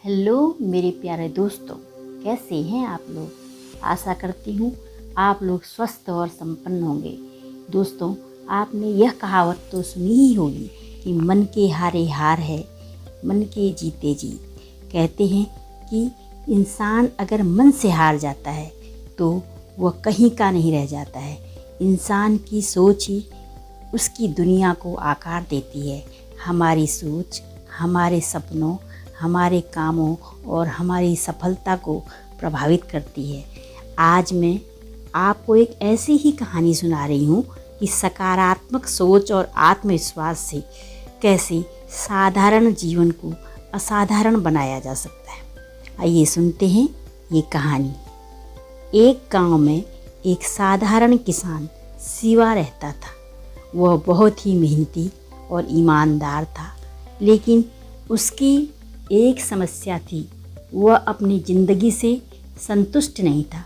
Hello मेरे प्यारे दोस्तों, कैसे हैं आप लोग। आशा करती हूँ आप लोग स्वस्थ और संपन्न होंगे। दोस्तों, आपने यह कहावत तो सुनी ही होगी कि मन के हारे हार है, मन के जीते जीत। कहते हैं कि इंसान अगर मन से हार जाता है तो वह कहीं का नहीं रह जाता है। इंसान की सोच ही उसकी दुनिया को आकार देती है। हमारी सोच हमारे सपनों, हमारे कामों और हमारी सफलता को प्रभावित करती है। आज मैं आपको एक ऐसी ही कहानी सुना रही हूँ कि सकारात्मक सोच और आत्मविश्वास से कैसे साधारण जीवन को असाधारण बनाया जा सकता है। आइए सुनते हैं ये कहानी। एक गांव में एक साधारण किसान शिवा रहता था। वह बहुत ही मेहनती और ईमानदार था, लेकिन उसकी एक समस्या थी। वह अपनी ज़िंदगी से संतुष्ट नहीं था।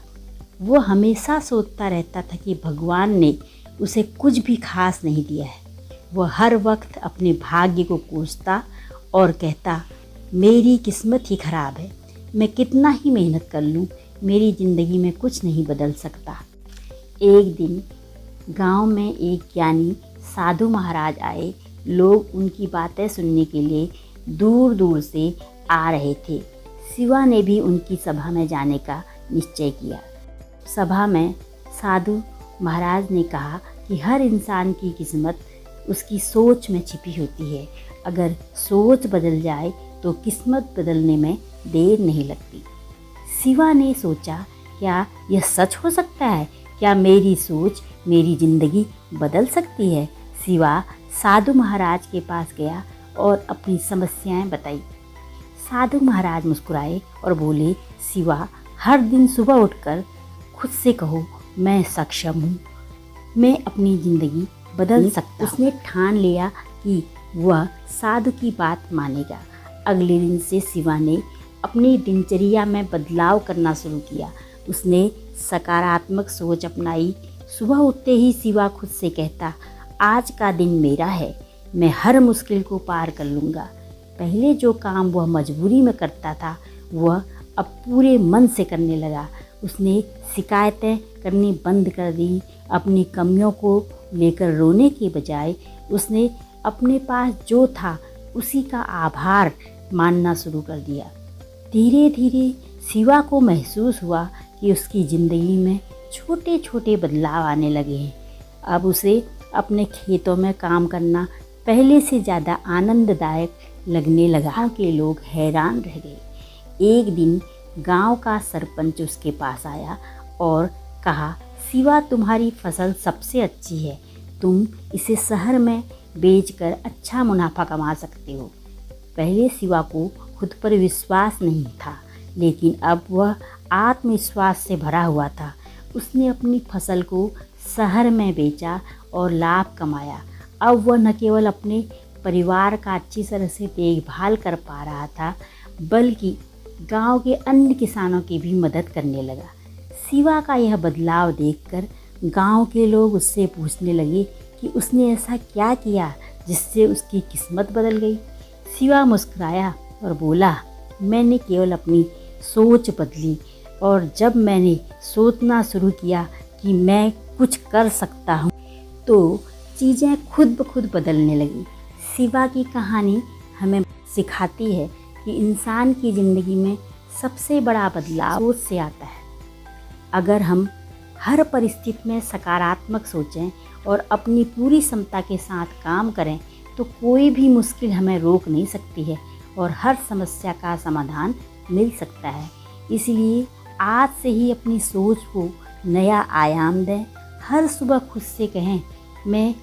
वह हमेशा सोचता रहता था कि भगवान ने उसे कुछ भी खास नहीं दिया है। वह हर वक्त अपने भाग्य को कोसता और कहता, मेरी किस्मत ही खराब है, मैं कितना ही मेहनत कर लूँ, मेरी ज़िंदगी में कुछ नहीं बदल सकता। एक दिन गांव में एक ज्ञानी साधु महाराज आए। लोग उनकी बातें सुनने के लिए दूर दूर से आ रहे थे। शिवा ने भी उनकी सभा में जाने का निश्चय किया। सभा में साधु महाराज ने कहा कि हर इंसान की किस्मत उसकी सोच में छिपी होती है। अगर सोच बदल जाए तो किस्मत बदलने में देर नहीं लगती। शिवा ने सोचा, क्या यह सच हो सकता है? क्या मेरी सोच मेरी ज़िंदगी बदल सकती है? शिवा साधु महाराज के पास गया और अपनी समस्याएं बताई। साधु महाराज मुस्कुराए और बोले, शिवा, हर दिन सुबह उठकर खुद से कहो, मैं सक्षम हूँ, मैं अपनी ज़िंदगी बदल सकता हूँ। उसने ठान लिया कि वह साधु की बात मानेगा। अगले दिन से शिवा ने अपनी दिनचर्या में बदलाव करना शुरू किया। उसने सकारात्मक सोच अपनाई। सुबह उठते ही शिवा खुद से कहता, आज का दिन मेरा है, मैं हर मुश्किल को पार कर लूँगा। पहले जो काम वह मजबूरी में करता था, वह अब पूरे मन से करने लगा। उसने शिकायतें करनी बंद कर दी। अपनी कमियों को लेकर रोने के बजाय उसने अपने पास जो था उसी का आभार मानना शुरू कर दिया। धीरे धीरे शिवा को महसूस हुआ कि उसकी ज़िंदगी में छोटे छोटे बदलाव आने लगे हैं। अब उसे अपने खेतों में काम करना पहले से ज़्यादा आनंददायक लगने लगा। गाँव के लोग हैरान रह गए। एक दिन गांव का सरपंच उसके पास आया और कहा, शिवा, तुम्हारी फसल सबसे अच्छी है, तुम इसे शहर में बेचकर अच्छा मुनाफा कमा सकते हो। पहले शिवा को खुद पर विश्वास नहीं था, लेकिन अब वह आत्मविश्वास से भरा हुआ था। उसने अपनी फसल को शहर में बेचा और लाभ कमाया। अब वह न केवल अपने परिवार का अच्छी तरह से देखभाल कर पा रहा था, बल्कि गांव के अन्य किसानों की भी मदद करने लगा। शिवा का यह बदलाव देखकर गांव के लोग उससे पूछने लगे कि उसने ऐसा क्या किया जिससे उसकी किस्मत बदल गई। शिवा मुस्कुराया और बोला, मैंने केवल अपनी सोच बदली, और जब मैंने सोचना शुरू किया कि मैं कुछ कर सकता हूँ तो चीज़ें खुद ब खुद बदलने लगी। शिवा की कहानी हमें सिखाती है कि इंसान की ज़िंदगी में सबसे बड़ा बदलाव सोच से आता है। अगर हम हर परिस्थिति में सकारात्मक सोचें और अपनी पूरी क्षमता के साथ काम करें तो कोई भी मुश्किल हमें रोक नहीं सकती है और हर समस्या का समाधान मिल सकता है। इसलिए आज से ही अपनी सोच को नया आयाम दें। हर सुबह खुद से कहें, मैं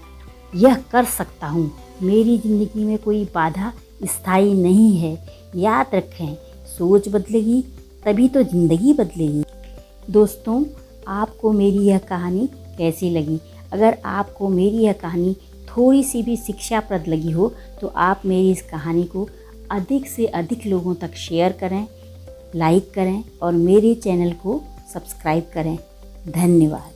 यह कर सकता हूँ, मेरी ज़िंदगी में कोई बाधा स्थायी नहीं है। याद रखें, सोच बदलेगी तभी तो ज़िंदगी बदलेगी। दोस्तों, आपको मेरी यह कहानी कैसी लगी? अगर आपको मेरी यह कहानी थोड़ी सी भी शिक्षाप्रद लगी हो तो आप मेरी इस कहानी को अधिक से अधिक लोगों तक शेयर करें, लाइक करें और मेरे चैनल को सब्सक्राइब करें। धन्यवाद।